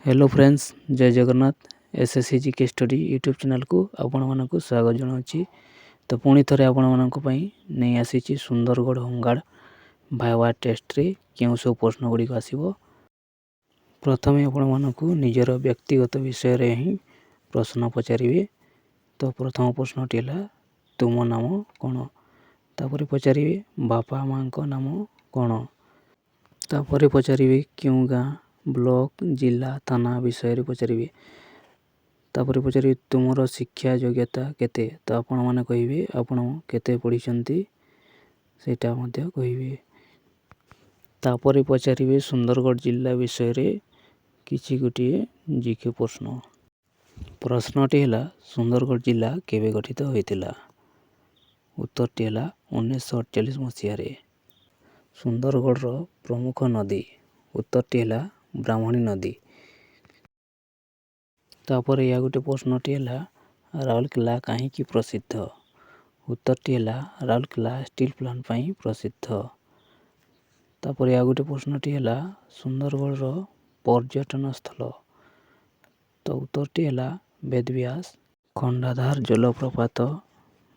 Hello friends, जय Jagannath. SSC GK study YouTube channel को आपको स्वागत जनाऊँगी। तो पुणी थे आपको नहीं आसी सुंदरगढ़ होमगार्ड भाइवा टेस्ट रे क्यों सब प्रश्न गुड़िक आसो। प्रथम आपको निजर व्यक्तिगत विषय रे ही प्रश्न पचारे। तो प्रथम प्रश्नटी है तुम नाम कौन। तापर पचारे बापा माँ नाम कौन। तापर पचारे क्यों गाँ ब्लॉक जिला थाना विषय पचारे। तापर पचारे तुमर शिक्षा योग्यता केते। तो आपण मैंने कहे आपण केते पढ़ी सेटा कहे। तापर पचारे सुंदरगढ़ जिला विषय रे किछि गोटे जीके प्रश्न। प्रश्नटी है सुंदरगढ़ जिला केवे गठित होइतिला। उत्तरटी है 1948 मसीह। सुंदरगढ़ प्रमुख नदी। उत्तरटी है ब्राह्मणी नदी। तापर या गोटे प्रश्नटी है राउरकेला कहीं प्रसिद्ध। उत्तरटी है राउरकेला स्टील प्लांट पर प्रसिद्ध। तापर या गोटे प्रश्नटी है सुंदरगढ़ पर्यटन स्थल। तो उत्तरटी है वेदव्यास खंडाधार जलप्रपात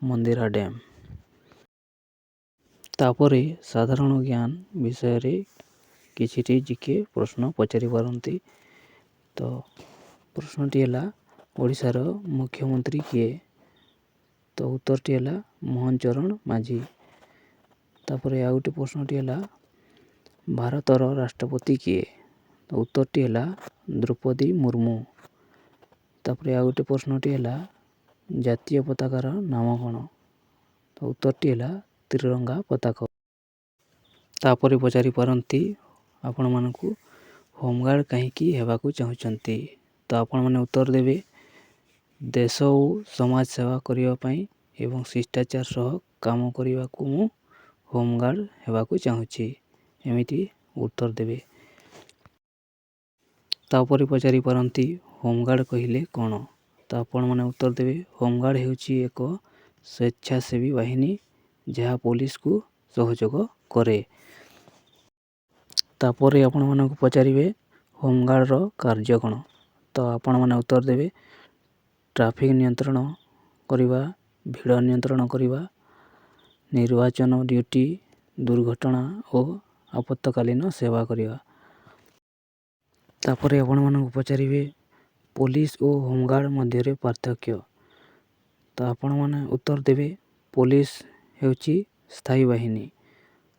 मंदिरा डैम। तापर साधारण ज्ञान विषय रे किछि जीके प्रश्न पचारि पारंती। तो प्रश्नटी है ओडिशार मुख्यमंत्री किए। तो उत्तरटी है मोहन चरण माझी। तापर या गोटे प्रश्नटी है भारतर राष्ट्रपति किए। तो उत्तरटी है द्रौपदी मुर्मू। तापर या गोटे प्रश्नटी है जातीय पताकार नाम कौन। तो उत्तरटी है त्रिरंगा पताका। तापर पचारि पारंती आपण मानकु होमगार्ड कहीं हेबाकू चाहूँगी। तो आपण मैंने उत्तर देवे देश और समाज सेवा करने एवं शिष्टाचार सह काम करने को मु होमगार्ड हेबाकू चाहूँगी एमिति उत्तर देवे। तापर पचारि पारंती होमगार्ड कहिले कौन। तो आपण मैंने उत्तर देवे होमगार्ड हेउची एक स्वेच्छासेवी बाहिनी जहाँ पुलिस को सहयोग करे। तापर आपण मानक पचारे होमगार्ड रो कार्य कौन। तो आपण मैंने उत्तर देवे ट्रैफिक नियंत्रण करवा, भीड़ नियंत्रण करवा, निर्वाचन ड्यूटी, दुर्घटना और आपातकालीन सेवा करवा। तापर आपण मानक पचारे पुलिस और होमगार्ड मध्य पार्थक्य। तो आपण मैंने उत्तर देवे पुलिस हेउची स्थायी बाहिनी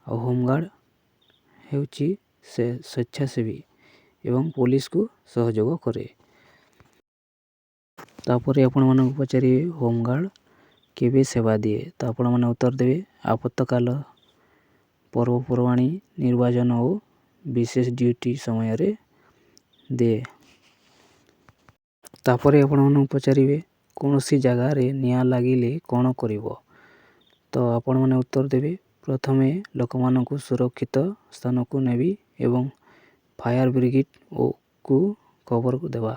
और होमगार्ड हेउची स्वेच्छासेवी एवं पुलिस को सहयोग करे। तापर आपण मानक पचारे होमगार्ड केबे सेवा दिए। तो आपण मैंने उत्तर देवे आपातकाल, पर्वपर्वाणी, निर्वाचन और विशेष ड्यूटी समय रे दे। तापर आपण मानक पचारे कौन सी जगह रे निया लागिले कौन करिवो। तो आपण मैंने उत्तर देवे प्रथमे लोक मानकु सुरक्षित स्थान को नेबी एवं फायर ब्रिगेड को खबर देवा।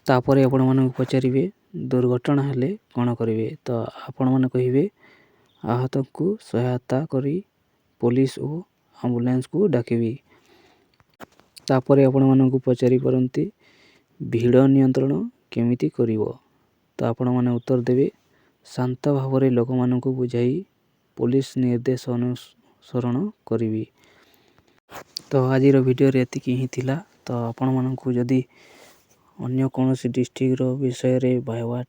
तापर आपण मानक पचारे दुर्घटना हेले कौन करिवे। तो आपण माने कहिवे आहत को सहायता करी पुलिस और एम्बुलेंस को डाकिबी। तापर आपण मानक पचारि परंती भीड़ नियंत्रण केमिति करिवो। तो आपण माने उत्तर देवे शांत भाव रे लोक मानक बुझाई पुलिस निर्देश अनुसरण करिवि। तो आज वीडियो रे एतिकी ही थिला। तो आपण मानक जदि अन्य कौन सी डिस्ट्रिक्ट विषय रे भाइवा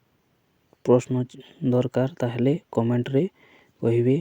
प्रश्न दरकार ताहले कमेंट रे कहिबे।